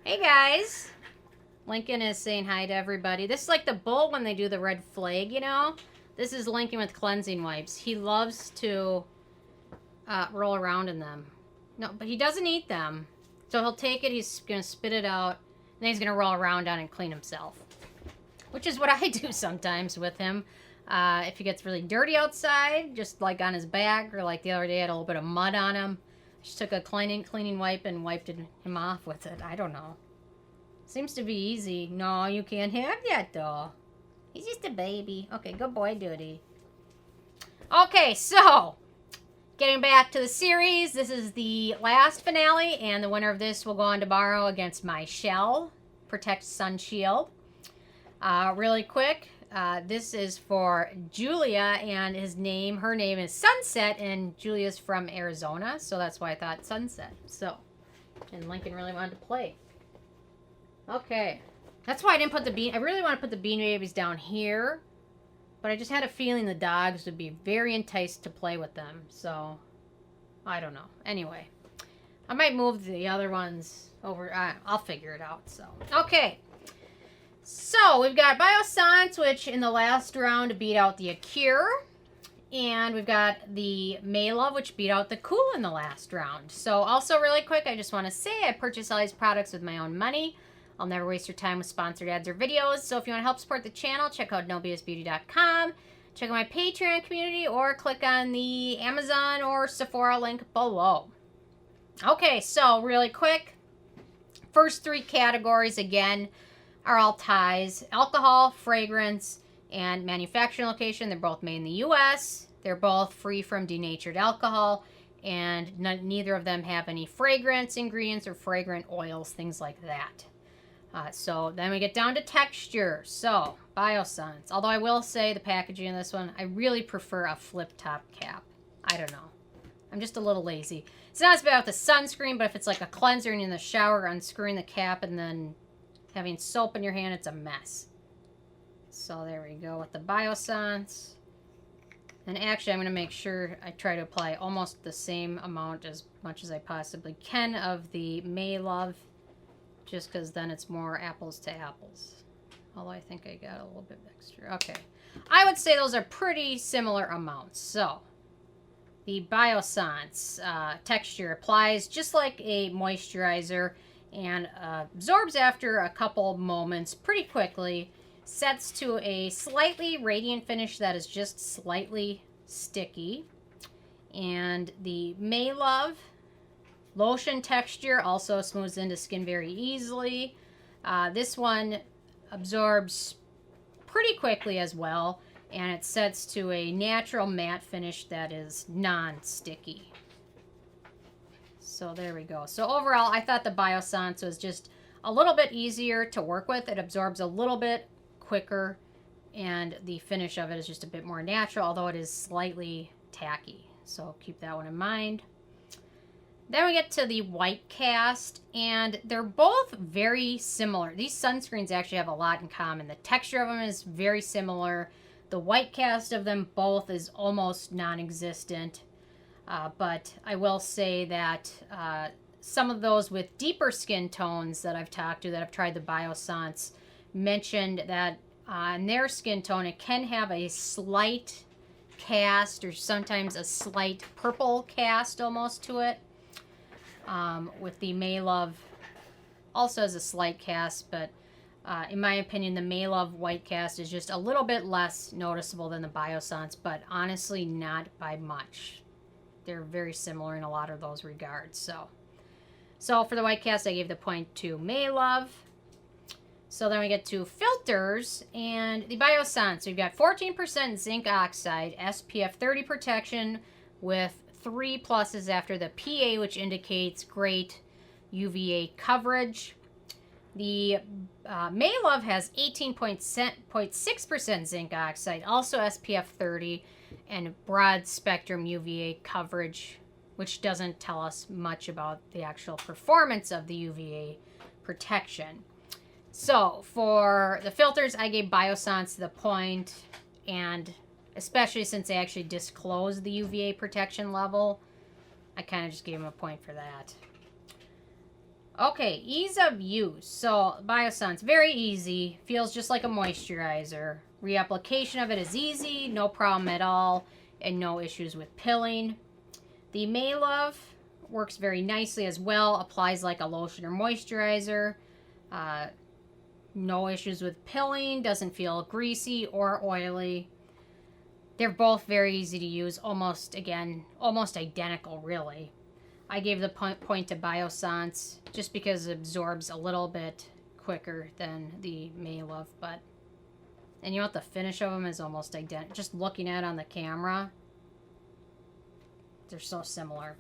Hey guys! Lincoln is saying hi to everybody. This is like the bull when they do the red flag, you know? This is Lincoln with cleansing wipes. He loves to roll around in them. No, but he doesn't eat them. So he'll take it, he's going to spit it out, and then he's going to roll around on it and clean himself. Which is what I do sometimes with him. If he gets really dirty outside, just like on his back, or like the other day I had a little bit of mud on him. Just took a cleaning wipe and wiped him off with it. I don't know. Seems to be easy. No, you can't have that, though. He's just a baby. Okay, good boy duty. Okay, so, getting back to the series. This is the last finale, and the winner of this will go on tomorrow against my Shell Protect Sun Shield. Really quick, this is for Julia, and her name is Sunset, and Julia's from Arizona, so that's why I thought Sunset. So, and Lincoln really wanted to play. Okay, that's why I didn't put the bean. I really want to put the bean babies down here, but I just had a feeling the dogs would be very enticed to play with them, so I don't know. Anyway, I might move the other ones over. I'll figure it out. So, okay. So, we've got Biossance, which in the last round beat out the Acacia. And we've got the Maelove, which beat out the Cool in the last round. So, also really quick, I just want to say I purchase all these products with my own money. I'll never waste your time with sponsored ads or videos. So, if you want to help support the channel, check out nobsbeauty.com. Check out my Patreon community or click on the Amazon or Sephora link below. Okay, so really quick. First three categories, again, are all ties: alcohol, fragrance, and manufacturing location. They're both made in the U.S. They're both free from denatured alcohol, and neither of them have any fragrance ingredients or fragrant oils, things like that. So then we get down to texture. So, Biossance. Although I will say the packaging in this one, I really prefer a flip top cap. I don't know. I'm just a little lazy. It's not as bad with the sunscreen, but if it's like a cleanser and you're in the shower, unscrewing the cap and then having soap in your hand, it's a mess. So there we go with the Biossance. And actually, I'm going to make sure I try to apply almost the same amount, as much as I possibly can, of the Maelove, just because then it's more apples to apples. Although I think I got a little bit extra. Okay. I would say those are pretty similar amounts. So, the Biossance texture applies just like a moisturizer and absorbs after a couple moments pretty quickly. Sets to a slightly radiant finish that is just slightly sticky. And the Maelove lotion texture also smooths into skin very easily. This one absorbs pretty quickly as well, and it sets to a natural matte finish that is non-sticky. So there we go. So overall, I thought the Biossance was just a little bit easier to work with. It absorbs a little bit quicker, and the finish of it is just a bit more natural, although it is slightly tacky. So keep that one in mind. Then we get to the white cast, and they're both very similar. These sunscreens actually have a lot in common. The texture of them is very similar. The white cast of them both is almost non-existent. But I will say that some of those with deeper skin tones that I've talked to that have tried the Biossance mentioned that on their skin tone it can have a slight cast, or sometimes a slight purple cast almost to it. With the Maelove also has a slight cast, but in my opinion the Maelove white cast is just a little bit less noticeable than the Biossance, but honestly not by much. They're very similar in a lot of those regards. So for the white cast, I gave the point to Maelove. So then we get to filters, and the Biossance. We've got 14% zinc oxide, SPF 30 protection with 3 pluses after the PA, which indicates great UVA coverage. The Maelove has 18.6% zinc oxide, also SPF 30, and broad spectrum UVA coverage, which doesn't tell us much about the actual performance of the UVA protection. So for the filters, I gave Biossance the point, and especially since they actually disclosed the UVA protection level, I kind of just gave them a point for that. Okay, ease of use. So, Biossance, very easy. Feels just like a moisturizer. Reapplication of it is easy, no problem at all, and no issues with pilling. The Maelove works very nicely as well. Applies like a lotion or moisturizer. No issues with pilling. Doesn't feel greasy or oily. They're both very easy to use. Almost identical, really. I gave the point to Biossance just because it absorbs a little bit quicker than the Maelove, but... And you know what? The finish of them is almost identical. Just looking at it on the camera, they're so similar.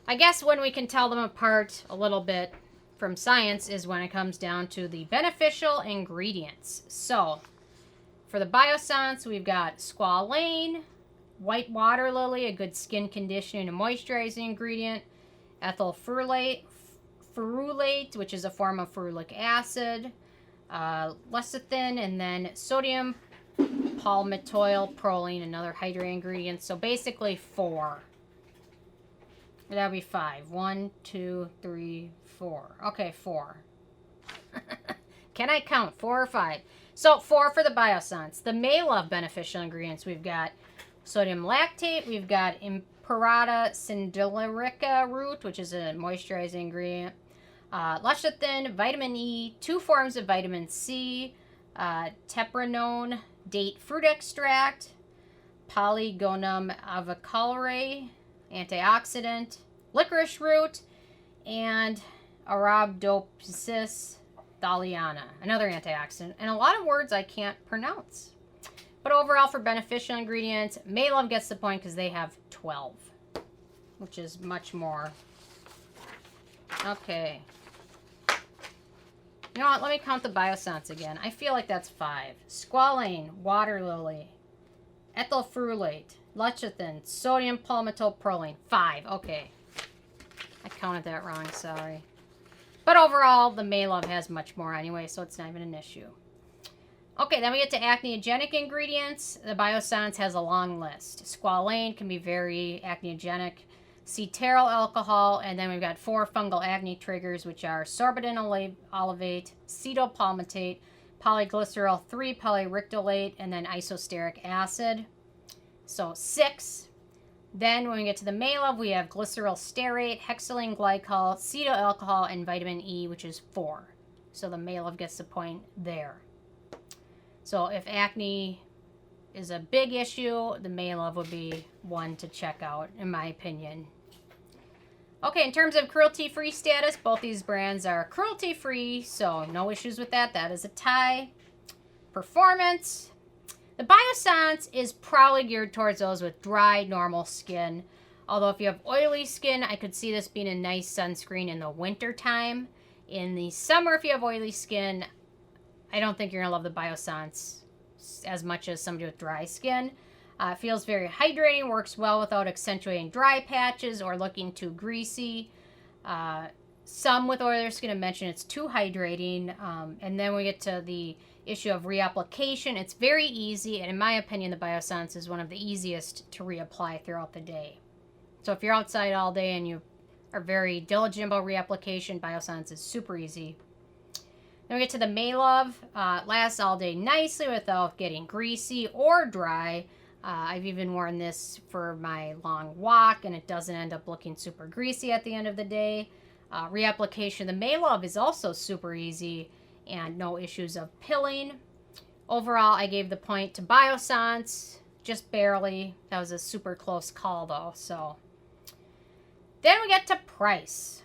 I guess when we can tell them apart a little bit from science is when it comes down to the beneficial ingredients. So, for the Biossance, we've got squalane, white water lily, a good skin conditioning and moisturizing ingredient, ethyl ferulate, which is a form of ferulic acid, lecithin, and then sodium palmitoyl proline, another hydrating ingredient. So basically 4. That would be 5. 1, 2, 3, 4. Okay, 4. Can I count? 4 or 5? So 4 for the Biossance. The Maelove beneficial ingredients, we've got sodium lactate, we've got Imperata cindylerica root, which is a moisturizing ingredient, lecithin, vitamin E, 2 forms of vitamin C, tepranone, date fruit extract, Polygonum aviculae, antioxidant, licorice root, and Arabidopsis thaliana, another antioxidant, and a lot of words I can't pronounce. But overall, for beneficial ingredients, Maelove gets the point because they have 12, which is much more. Okay. You know what? Let me count the Biossance again. I feel like that's 5. Squalane, water lily, ethyl ferulate, lecithin, sodium palmitoyl proline. 5. Okay. I counted that wrong. Sorry. But overall, the Maelove has much more anyway, so it's not even an issue. Okay, then we get to acneogenic ingredients. The Biossance has a long list. Squalane can be very acneogenic. Cetearyl alcohol, and then we've got 4 fungal acne triggers, which are Sorbitan Olivate, Cetyl Palmitate, Polyglycerol 3 Polyricinoleate, and then isosteric acid. So 6. Then when we get to the Maelove, we have glyceryl stearate, hexylene glycol, cetyl alcohol, and vitamin E, which is 4. So the Maelove gets the point there. So if acne is a big issue, the Maelove would be one to check out, in my opinion. Okay, in terms of cruelty-free status, both these brands are cruelty-free, so no issues with that. That is a tie. Performance. The Biossance is probably geared towards those with dry, normal skin. Although if you have oily skin, I could see this being a nice sunscreen in the winter time. In the summer, if you have oily skin, I don't think you're going to love the Biossance as much as somebody with dry skin. It feels very hydrating, works well without accentuating dry patches or looking too greasy. Some with oilier skin have mentioned it's too hydrating. And then we get to the issue of reapplication. It's very easy, and in my opinion, the Biossance is one of the easiest to reapply throughout the day. So if you're outside all day and you are very diligent about reapplication, Biossance is super easy. Then we get to the Maelove. Lasts all day nicely without getting greasy or dry. I've even worn this for my long walk, and it doesn't end up looking super greasy at the end of the day. Reapplication of the Maelove is also super easy and no issues of pilling. Overall, I gave the point to Biossance, just barely. That was a super close call, though. So then we get to price.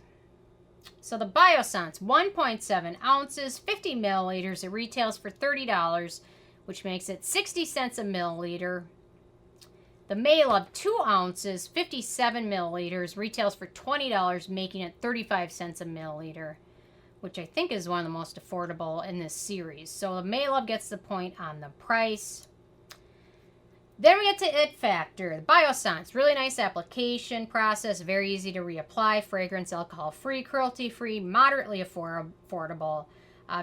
So the Biossance, 1.7 ounces, 50 milliliters. It retails for $30, which makes it 60 cents a milliliter. The Maelove, 2 ounces, 57 milliliters, retails for $20, making it 35 cents a milliliter, which I think is one of the most affordable in this series. So the Maelove gets the point on the price. Then we get to It Factor. The Biossance, really nice application process, very easy to reapply, fragrance, alcohol-free, cruelty-free, moderately affordable,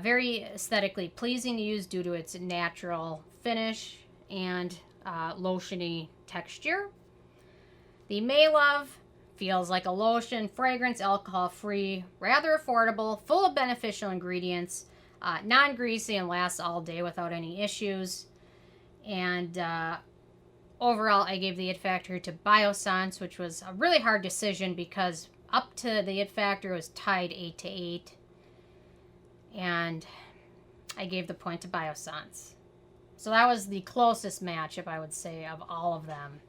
very aesthetically pleasing to use due to its natural finish and lotiony texture. The Maelove, Feels like a lotion, fragrance, alcohol-free, rather affordable, full of beneficial ingredients, non-greasy, and lasts all day without any issues. And overall, I gave the it factor to Biossance, which was a really hard decision because up to the it factor was tied 8-8. And I gave the point to Biossance. So that was the closest matchup, I would say, of all of them.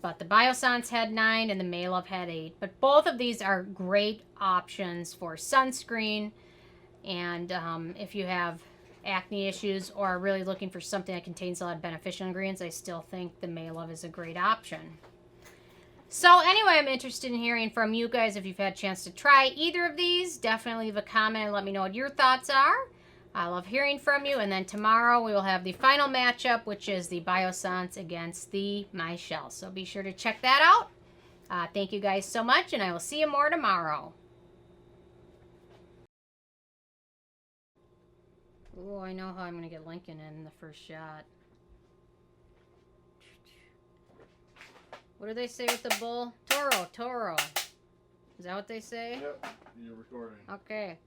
But the Biossance had 9 and the Maelove had 8. But both of these are great options for sunscreen. And if you have acne issues or are really looking for something that contains a lot of beneficial ingredients, I still think the Maelove is a great option. So anyway, I'm interested in hearing from you guys. If you've had a chance to try either of these, definitely leave a comment and let me know what your thoughts are. I love hearing from you. And then tomorrow we will have the final matchup, which is the Biossance against the Michelle. So be sure to check that out. Thank you guys so much, and I will see you more tomorrow. Oh, I know how I'm going to get Lincoln in the first shot. What do they say with the bull? Toro. Is that what they say? Yep, you're recording. Okay.